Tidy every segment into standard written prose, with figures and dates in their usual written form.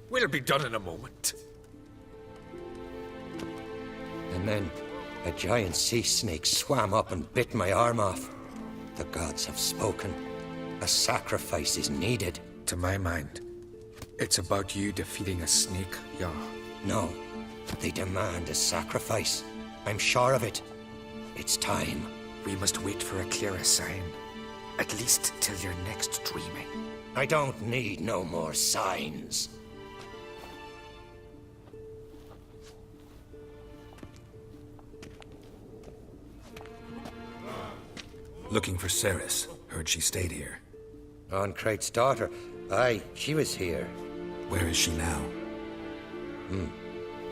We'll be done in a moment. And then a giant sea snake swam up and bit my arm off. The gods have spoken. A sacrifice is needed. To my mind, it's about you defeating a snake, yeah. No, they demand a sacrifice. I'm sure of it. It's time. We must wait for a clearer sign. At least till your next dreaming. I don't need no more signs. Looking for Ceres. Heard she stayed here. Ancrate's daughter. Aye, she was here. Where is she now?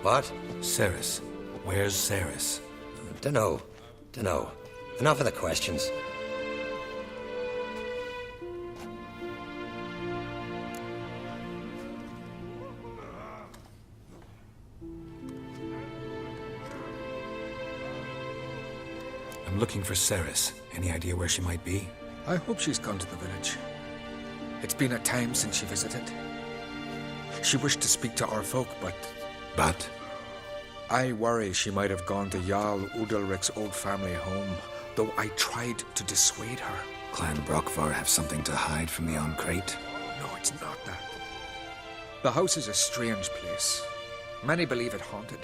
What? Ceres. Where's Ceres? Dunno. Enough of the questions. I'm looking for Ceres. Any idea where she might be? I hope she's gone to the village. It's been a time since she visited. She wished to speak to our folk, but... But? I worry she might have gone to Jarl Udalric's old family home, though I tried to dissuade her. Clan Brockvar have something to hide from the Ancrate? No, it's not that. The house is a strange place. Many believe it haunted.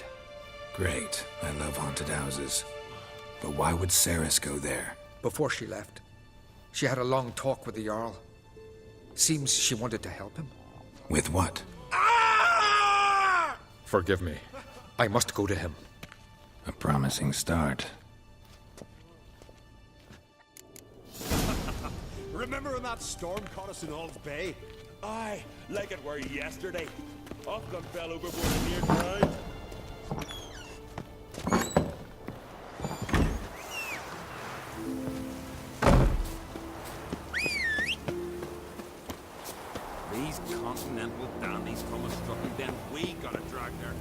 Great. I love haunted houses. But why would Ceres go there? Before she left, she had a long talk with the Jarl. Seems she wanted to help him. With what? Forgive me. I must go to him. A promising start. Remember when that storm caught us in Ald's Bay? Aye, like it were yesterday. Ofcom fell overboard and near drowned. These continental dandies come and struck, and then we gotta drag their...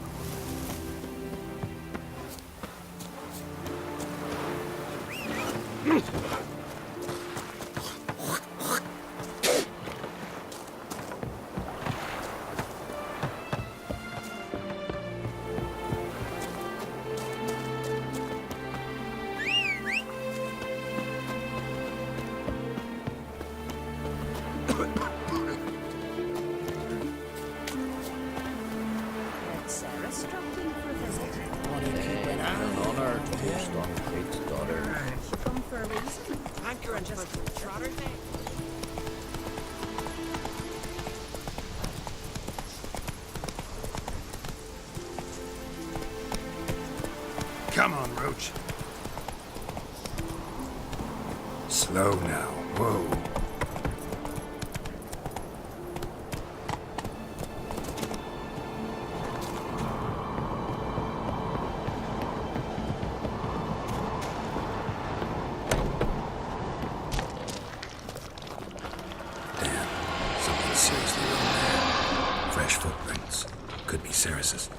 Come on, Roach. Slow now. Whoa. Damn. Something seriously wrong there. Fresh footprints. Could be Ceres's.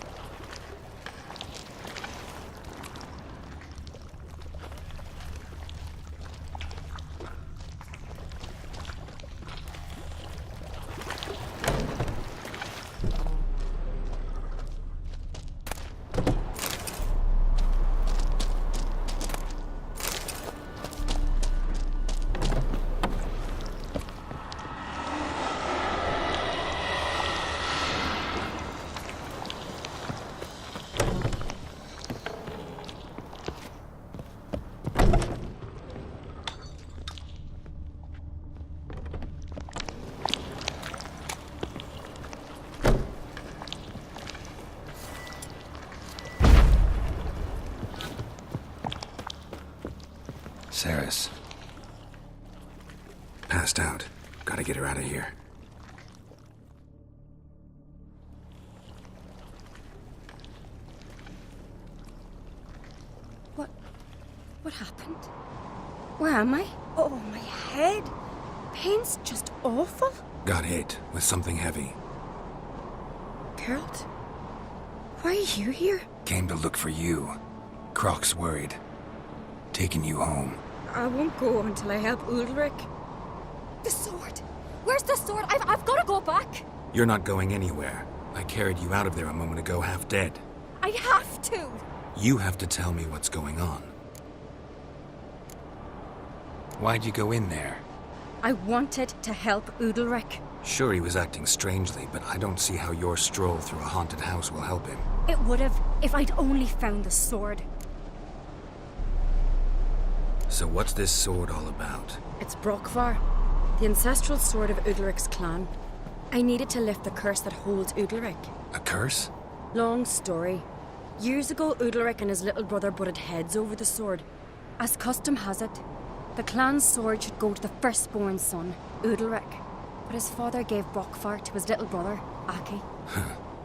Ceres. Passed out. Gotta get her out of here. What happened? Where am I? Oh, my head. Pain's just awful. Got hit with something heavy. Geralt? Why are you here? Came to look for you. Croc's worried. Taking you home. I won't go until I help Ulrich. The sword! Where's the sword? I've got to go back! You're not going anywhere. I carried you out of there a moment ago half dead. I have to! You have to tell me what's going on. Why'd you go in there? I wanted to help Udalric. Sure, he was acting strangely, but I don't see how your stroll through a haunted house will help him. It would have if I'd only found the sword. So what's this sword all about? It's Brokvar, the ancestral sword of Udalric's clan. I needed to lift the curse that holds Udalric. A curse? Long story. Years ago, Udalric and his little brother butted heads over the sword. As custom has it, the clan's sword should go to the firstborn son, Udalric. But his father gave Brokvar to his little brother, Aki.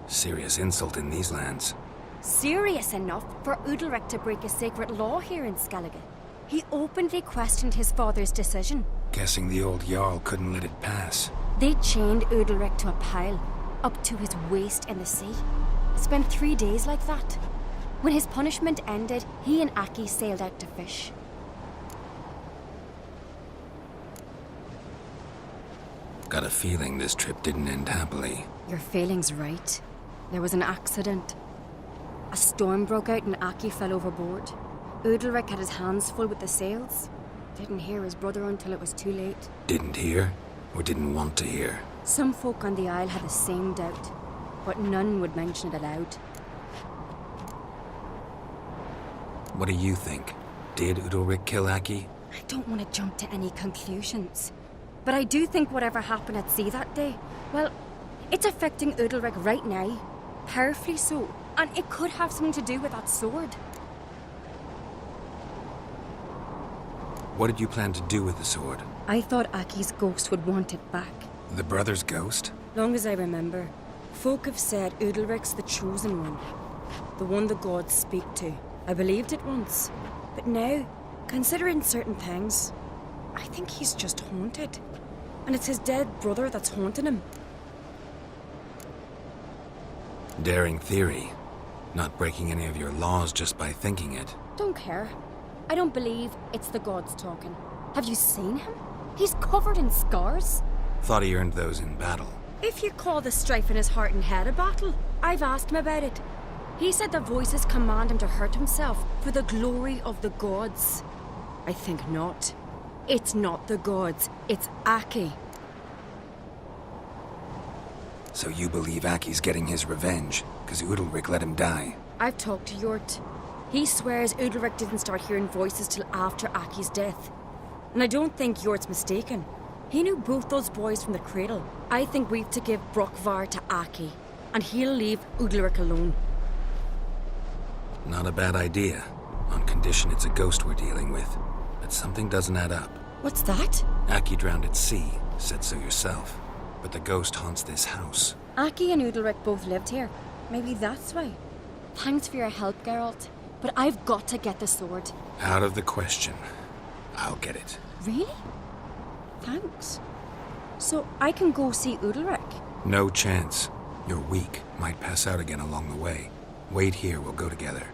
Serious insult in these lands. Serious enough for Udalric to break a sacred law here in Skellige. He openly questioned his father's decision. Guessing the old Jarl couldn't let it pass. They chained Udalric to a pile, up to his waist in the sea. Spent 3 days like that. When his punishment ended, he and Aki sailed out to fish. Got a feeling this trip didn't end happily. Your feeling's right. There was an accident. A storm broke out and Aki fell overboard. Udalric had his hands full with the sails. Didn't hear his brother until it was too late. Didn't hear? Or didn't want to hear? Some folk on the Isle had the same doubt, but none would mention it aloud. What do you think? Did Udalric kill Aki? I don't want to jump to any conclusions. But I do think whatever happened at sea that day, well, it's affecting Udalric right now. Powerfully so. And it could have something to do with that sword. What did you plan to do with the sword? I thought Aki's ghost would want it back. The brother's ghost? Long as I remember, folk have said Udalric's the chosen one. The one the gods speak to. I believed it once. But now, considering certain things, I think he's just haunted. And it's his dead brother that's haunting him. Daring theory. Not breaking any of your laws just by thinking it. Don't care. I don't believe it's the gods talking. Have you seen him? He's covered in scars. Thought he earned those in battle. If you call the strife in his heart and head a battle, I've asked him about it. He said the voices command him to hurt himself for the glory of the gods. I think not. It's not the gods, it's Aki. So you believe Aki's getting his revenge, because Udalric let him die? I've talked to Yort. He swears Udalric didn't start hearing voices till after Aki's death. And I don't think Yort's mistaken. He knew both those boys from the cradle. I think we've to give Brokvar to Aki, and he'll leave Udalric alone. Not a bad idea, on condition it's a ghost we're dealing with. But something doesn't add up. What's that? Aki drowned at sea, said so yourself. But the ghost haunts this house. Aki and Udalric both lived here. Maybe that's why. Thanks for your help, Geralt. But I've got to get the sword. Out of the question. I'll get it. Really? Thanks. So I can go see Udalric? No chance. You're weak. Might pass out again along the way. Wait here, we'll go together.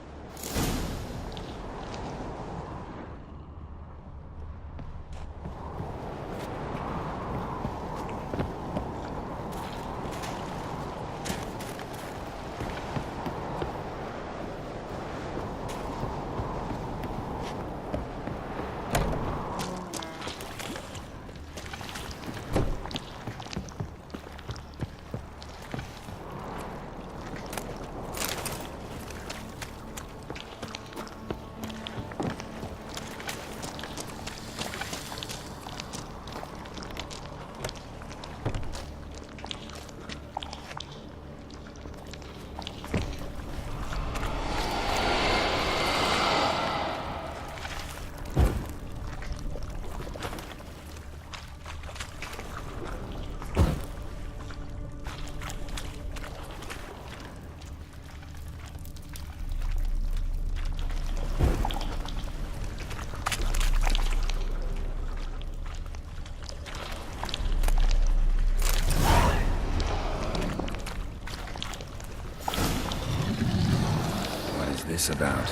This about?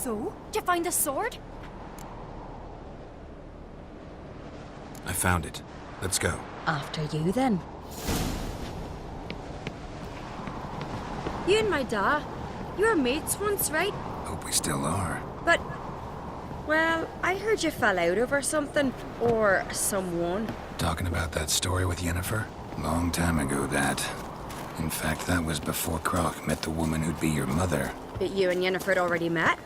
So? Did you find the sword? I found it. Let's go. After you, then. You and my dad, you were mates once, right? Hope we still are. But, well, I heard you fell out over something. Or someone. Talking about that story with Yennefer? Long time ago, that. In fact, that was before Croc met the woman who'd be your mother. But you and Yennefer had already met?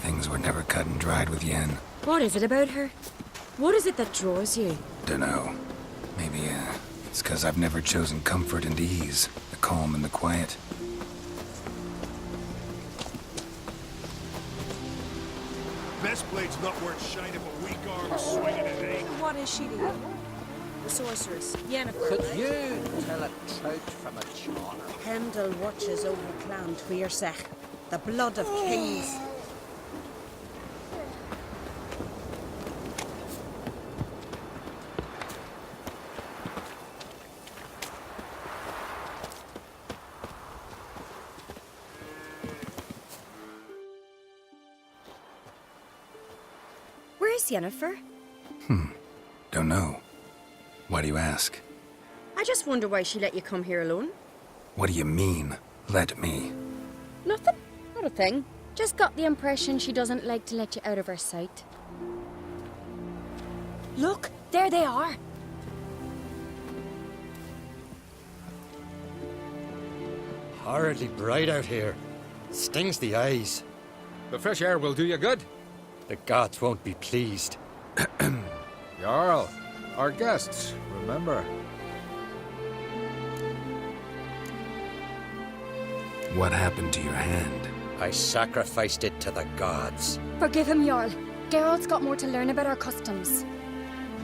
Things were never cut and dried with Yen. What is it about her? What is it that draws you? Dunno. Maybe, it's 'cause I've never chosen comfort and ease. The calm and the quiet. Best blade's not worth shine if a weak arm swinging it, eh? What is she to you? The sorceress, Yennefer, Could right? you tell a trout from a charmer? Pendle watches over Clan Tweersech, the blood of kings. Where's Yennefer? Don't know. Why do you ask? I just wonder why she let you come here alone. What do you mean, let me? Nothing. Not a thing. Just got the impression she doesn't like to let you out of her sight. Look, there they are. Horridly bright out here. Stings the eyes. The fresh air will do you good. The gods won't be pleased. Jarl, our guests, remember. What happened to your hand? I sacrificed it to the gods. Forgive him, Jarl. Geralt's got more to learn about our customs.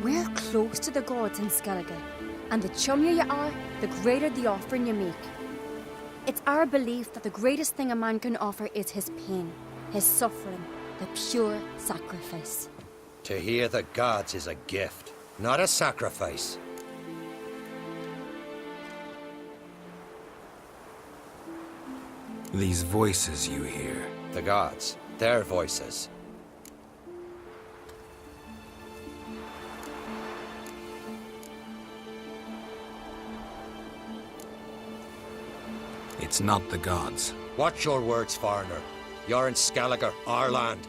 We're close to the gods in Skellige, and the chummier you are, the greater the offering you make. It's our belief that the greatest thing a man can offer is his pain, his suffering, the pure sacrifice. To hear the gods is a gift, not a sacrifice. These voices you hear. The gods, their voices. It's not the gods. Watch your words, foreigner. You're in Skellige, our land,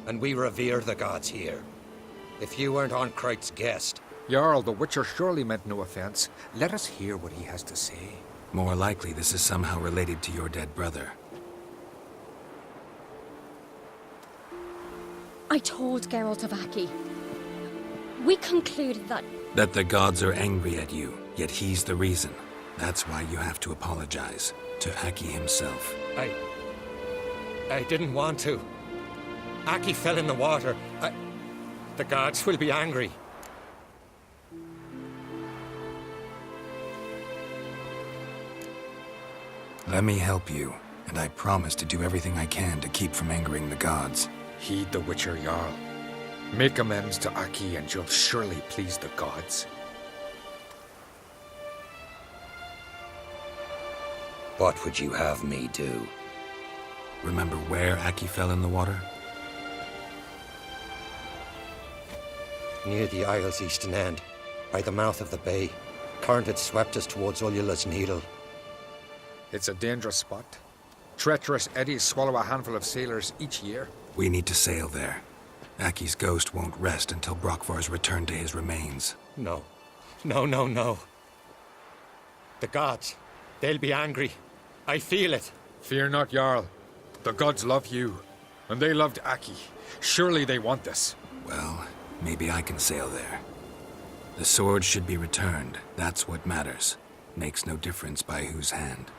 and we revere the gods here. If you weren't on Kright's guest, Jarl, the Witcher surely meant no offense. Let us hear what he has to say. More likely this is somehow related to your dead brother. I told Geralt of Aki. We concluded that That the gods are angry at you, yet he's the reason. That's why you have to apologize. To Aki himself. I didn't want to. Aki fell in the water. The gods will be angry. Let me help you, and I promise to do everything I can to keep from angering the gods. Heed the Witcher, Jarl. Make amends to Aki and you'll surely please the gods. What would you have me do? Remember where Aki fell in the water? Near the Isle's eastern end, by the mouth of the bay. Current had swept us towards Ullula's Needle. It's a dangerous spot. Treacherous eddies swallow a handful of sailors each year. We need to sail there. Aki's ghost won't rest until Brokvar's returned to his remains. No. No. The gods, they'll be angry. I feel it. Fear not, Jarl. The gods love you, and they loved Aki. Surely they want this. Well, maybe I can sail there. The sword should be returned. That's what matters. Makes no difference by whose hand.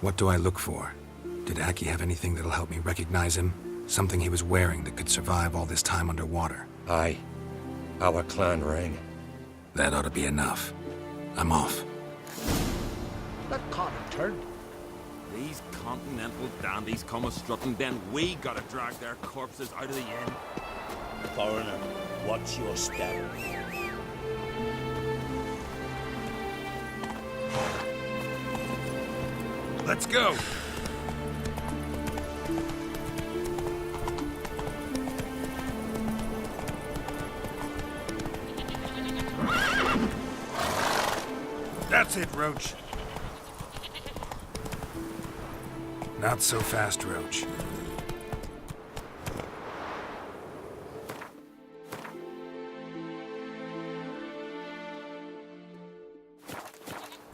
What do I look for? Did Aki have anything that'll help me recognize him? Something he was wearing that could survive all this time underwater? Aye. Our clan ring. That ought to be enough. I'm off. Let Connor turn. These continental dandies come a-strutting, then we gotta drag their corpses out of the inn. Foreigner, watch your step. Let's go! That's it, Roach. Not so fast, Roach.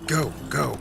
Go, go.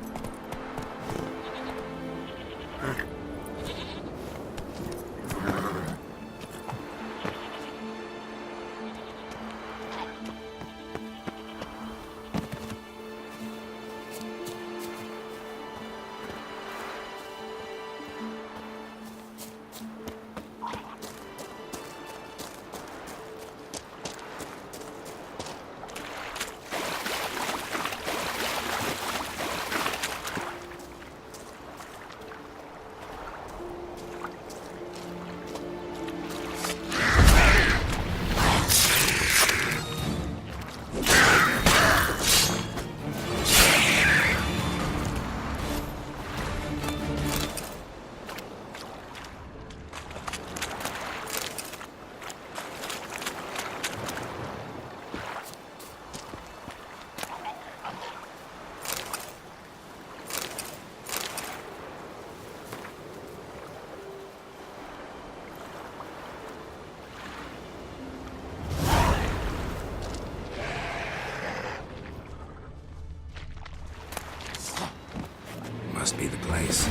Must be the place.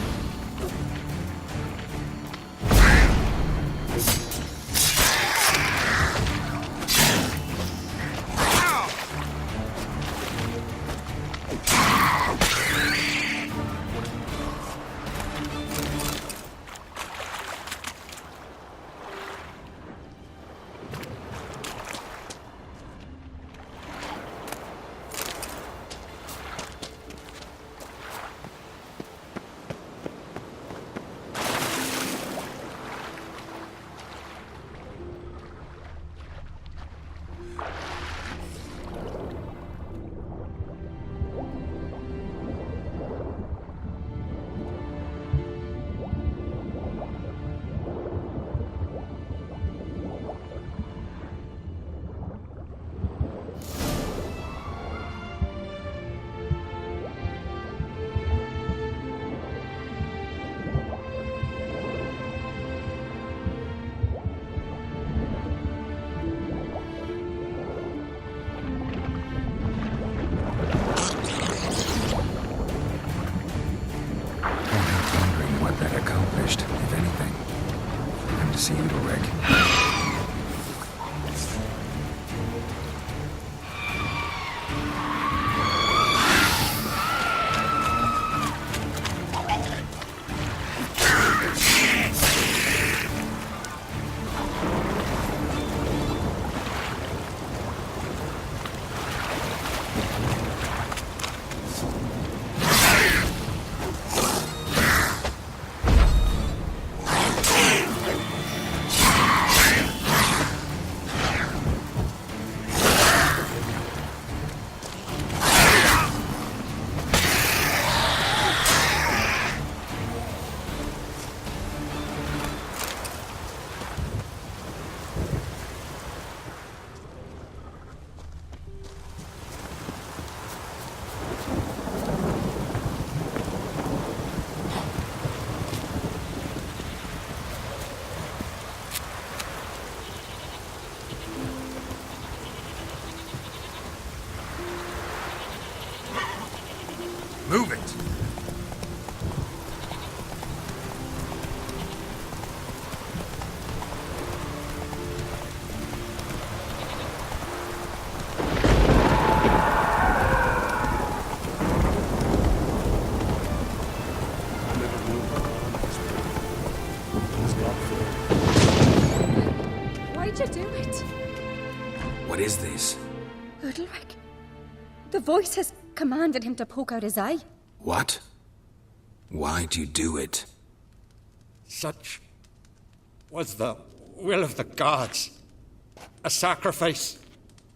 If anything. Time to see Ulrich. Move it! Why'd you do it? What is this? Ulrich. The voice has commanded him to poke out his eye. What? Why'd you do it? Such was the will of the gods. A sacrifice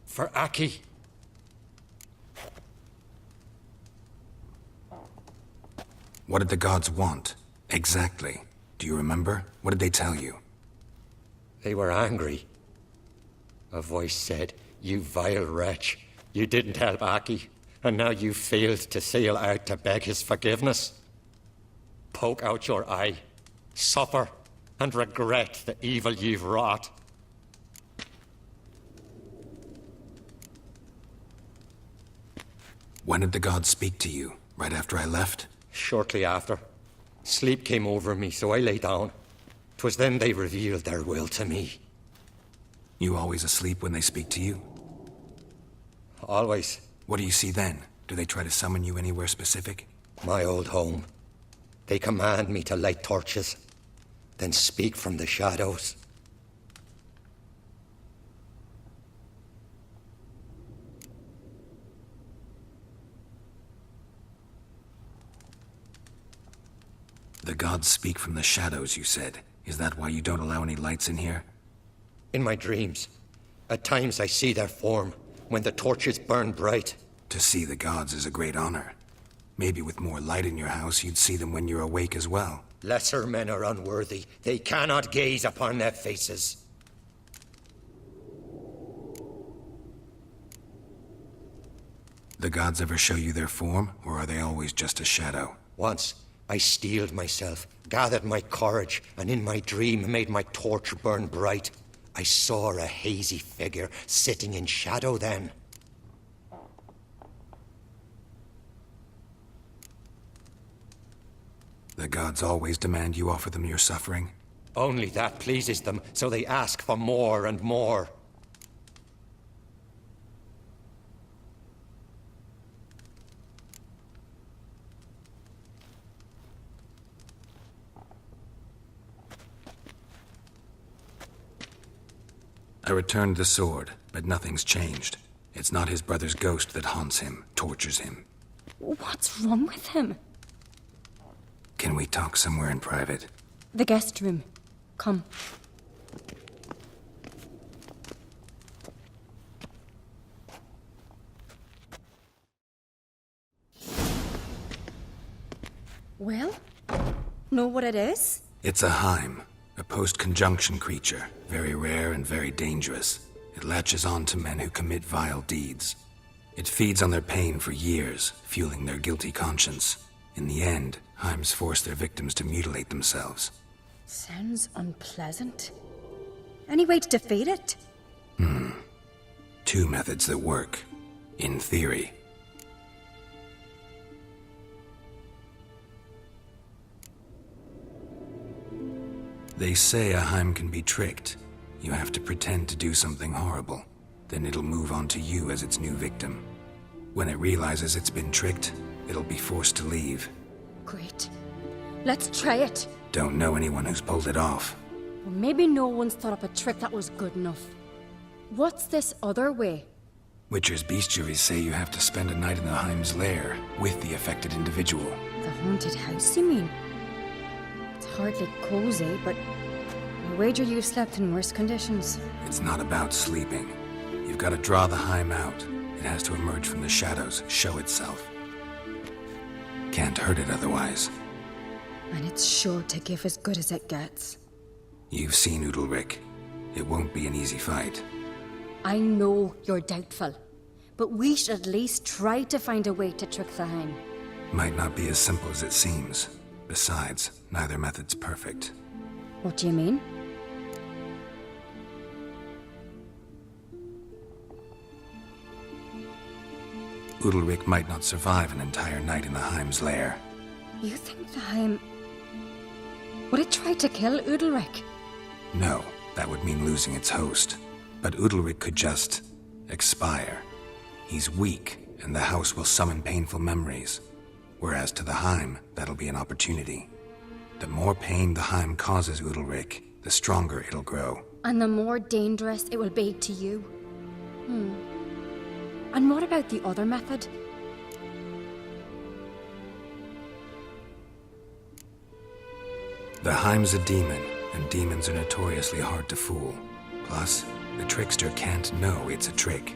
for Aki. What did the gods want? Exactly. Do you remember? What did they tell you? They were angry. A voice said, "You vile wretch. You didn't help Aki. And now you failed to sail out to beg his forgiveness? Poke out your eye, suffer, and regret the evil you've wrought. When did the gods speak to you? Right after I left? Shortly after. Sleep came over me, so I lay down. 'Twas then they revealed their will to me. You always asleep when they speak to you? Always. What do you see then? Do they try to summon you anywhere specific? My old home. They command me to light torches, then speak from the shadows. The gods speak from the shadows, you said. Is that why you don't allow any lights in here? In my dreams, at times I see their form when the torches burn bright. To see the gods is a great honor. Maybe with more light in your house, you'd see them when you're awake as well. Lesser men are unworthy. They cannot gaze upon their faces. The gods ever show you their form, or are they always just a shadow? Once, I steeled myself, gathered my courage, and in my dream made my torch burn bright. I saw a hazy figure sitting in shadow then. The gods always demand you offer them your suffering? Only that pleases them, so they ask for more and more. I returned the sword, but nothing's changed. It's not his brother's ghost that haunts him, tortures him. What's wrong with him? Can we talk somewhere in private? The guest room. Come. Well? Know what it is? It's a Heim, a post-conjunction creature, very rare and very dangerous. It latches on to men who commit vile deeds. It feeds on their pain for years, fueling their guilty conscience. In the end, Heims force their victims to mutilate themselves. Sounds unpleasant. Any way to defeat it? Two methods that work, in theory. They say a Heim can be tricked. You have to pretend to do something horrible. Then it'll move on to you as its new victim. When it realizes it's been tricked, it'll be forced to leave. Great. Let's try it. Don't know anyone who's pulled it off. Well, maybe no one's thought up a trick that was good enough. What's this other way? Witcher's bestiaries say you have to spend a night in the Heim's lair with the affected individual. The haunted house, you mean? It's hardly cozy, but I wager you've slept in worse conditions. It's not about sleeping. You've got to draw the Heim out. It has to emerge from the shadows, show itself. Can't hurt it otherwise. And it's sure to give as good as it gets. You've seen Udalric. It won't be an easy fight. I know you're doubtful, but we should at least try to find a way to trick the Heim. Might not be as simple as it seems. Besides, neither method's perfect. What do you mean? Udalric might not survive an entire night in the Heim's lair. You think the Heim... Would it try to kill Udalric? No, that would mean losing its host. But Udalric could just... expire. He's weak, and the house will summon painful memories. Whereas to the Heim, that'll be an opportunity. The more pain the Heim causes Udalric, the stronger it'll grow. And the more dangerous it will be to you. And what about the other method? The Heim's a demon, and demons are notoriously hard to fool. Plus, the trickster can't know it's a trick.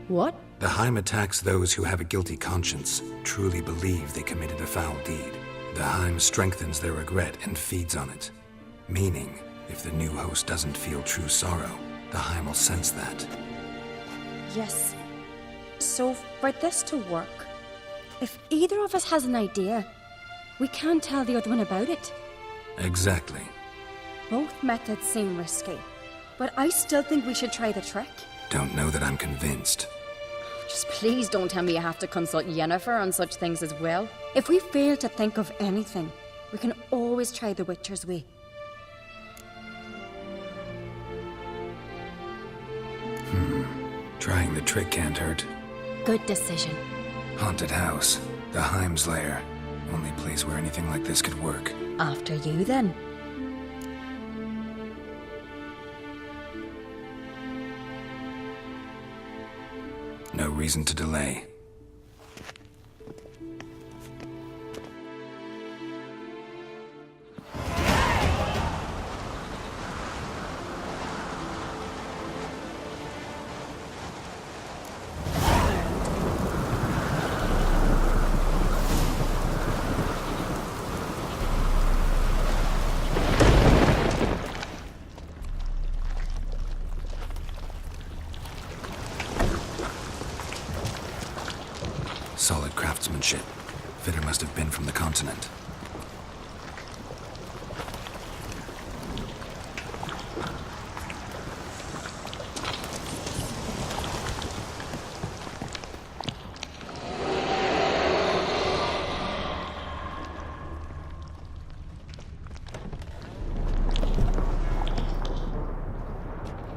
What? The Heim attacks those who have a guilty conscience, truly believe they committed a foul deed. The Heim strengthens their regret and feeds on it. Meaning, if the new host doesn't feel true sorrow, the Heim will sense that. Yes. So, for this to work, if either of us has an idea, we can't tell the other one about it. Exactly. Both methods seem risky, but I still think we should try the trick. Don't know that I'm convinced. Just please don't tell me you have to consult Yennefer on such things as well. If we fail to think of anything, we can always try the Witcher's way. Trying the trick can't hurt. Good decision. Haunted house. The Heim's lair. Only place where anything like this could work. After you, then. No reason to delay. Solid craftsmanship. Fitter must have been from the continent.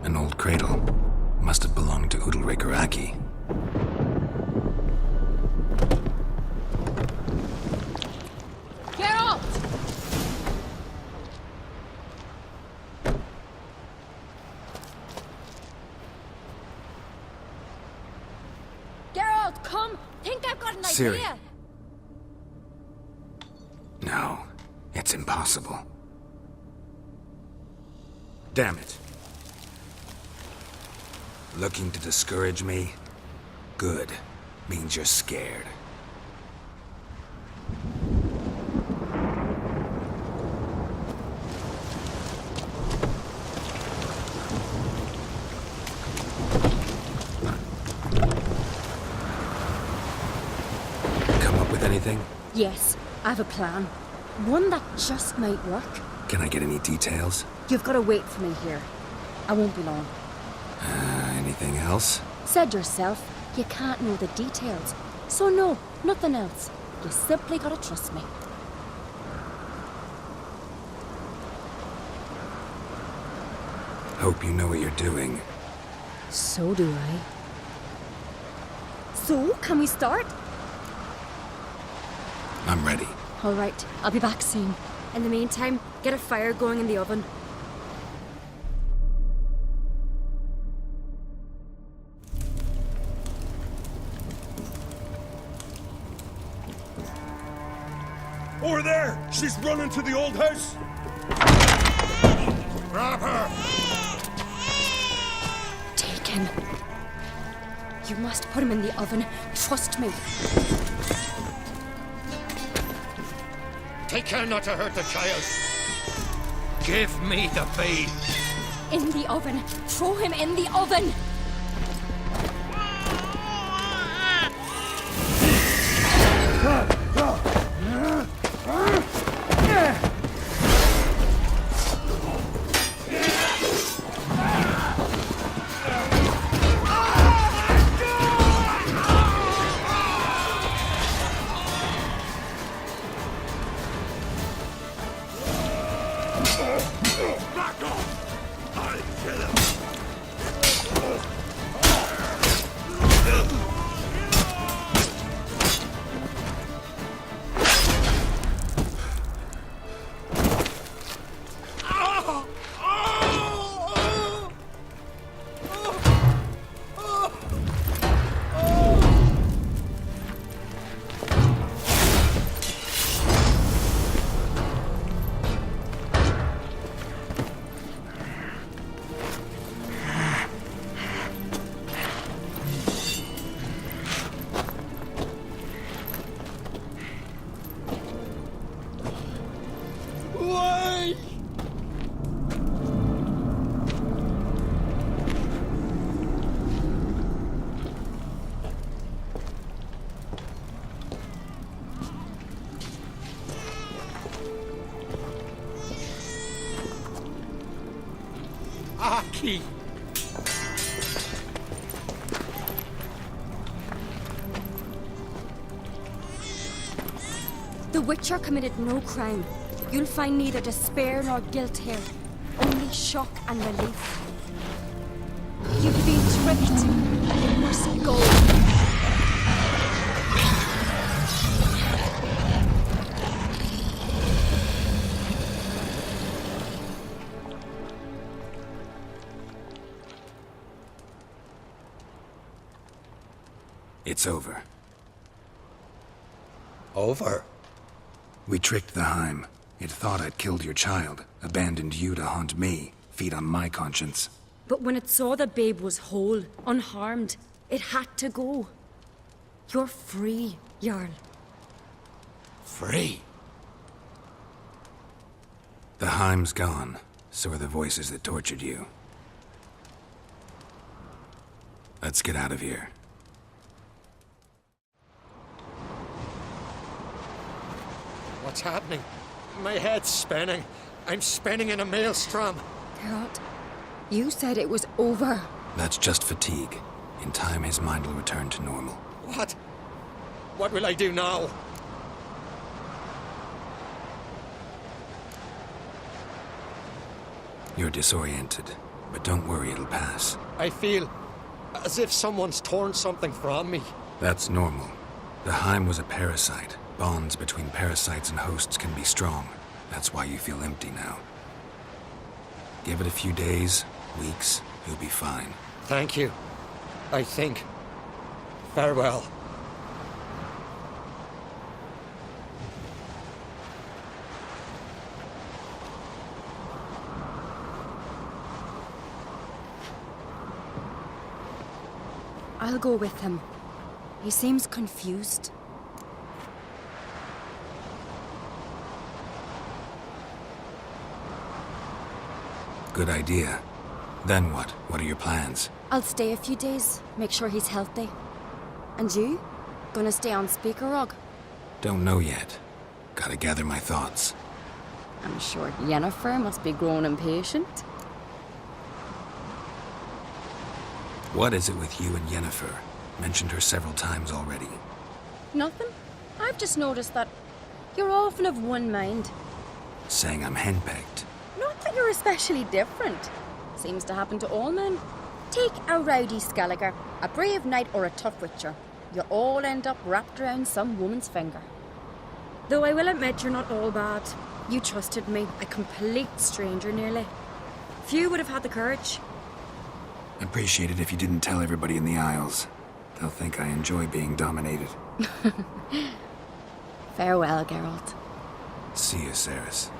An old cradle. Must have belonged to Udalric or Aki. Come! Think I've got an Ciri. idea! No, it's impossible. Damn it. Looking to discourage me? Good. Means you're scared. Anything? Yes, I have a plan. One that just might work. Can I get any details? You've got to wait for me here. I won't be long. Anything else? Said yourself, you can't know the details. So no, nothing else. You simply gotta trust me. Hope you know what you're doing. So do I. So, can we start? I'm ready. All right, I'll be back soon. In the meantime, get a fire going in the oven. Over there! She's running to the old house! Grab her! Taken. You must put him in the oven. Trust me. Take care not to hurt the child. Give me the babe. In the oven. Throw him in the oven. Back off! I'll kill him! key. The Witcher committed no crime. You'll find neither despair nor guilt here. Only shock and relief. You've been tricked. You must go. It's over. Over? We tricked the Heim. It thought I'd killed your child, abandoned you to haunt me, feed on my conscience. But when it saw the babe was whole, unharmed, it had to go. You're free, Jarl. Free? The Heim's gone, so are the voices that tortured you. Let's get out of here. What's happening? My head's spinning. I'm spinning in a maelstrom. Geralt, you said it was over. That's just fatigue. In time, his mind will return to normal. What? What will I do now? You're disoriented, but don't worry, it'll pass. I feel as if someone's torn something from me. That's normal. The Heim was a parasite. Bonds between parasites and hosts can be strong. That's why you feel empty now. Give it a few days, weeks, you'll be fine. Thank you. I think. Farewell. I'll go with him. He seems confused. Good idea. Then what? What are your plans? I'll stay a few days, make sure he's healthy. And you? Gonna stay on Speaker Rog? Don't know yet. Gotta gather my thoughts. I'm sure Yennefer must be growing impatient. What is it with you and Yennefer? Mentioned her several times already. Nothing. I've just noticed that you're often of one mind. Saying I'm henpecked. Not that you're especially different. Seems to happen to all men. Take a rowdy Skelliger, a brave knight or a tough witcher. You all end up wrapped around some woman's finger. Though I will admit you're not all bad. You trusted me, a complete stranger nearly. Few would have had the courage. Appreciate it if you didn't tell everybody in the Isles. They'll think I enjoy being dominated. Farewell, Geralt. See you, Ceres.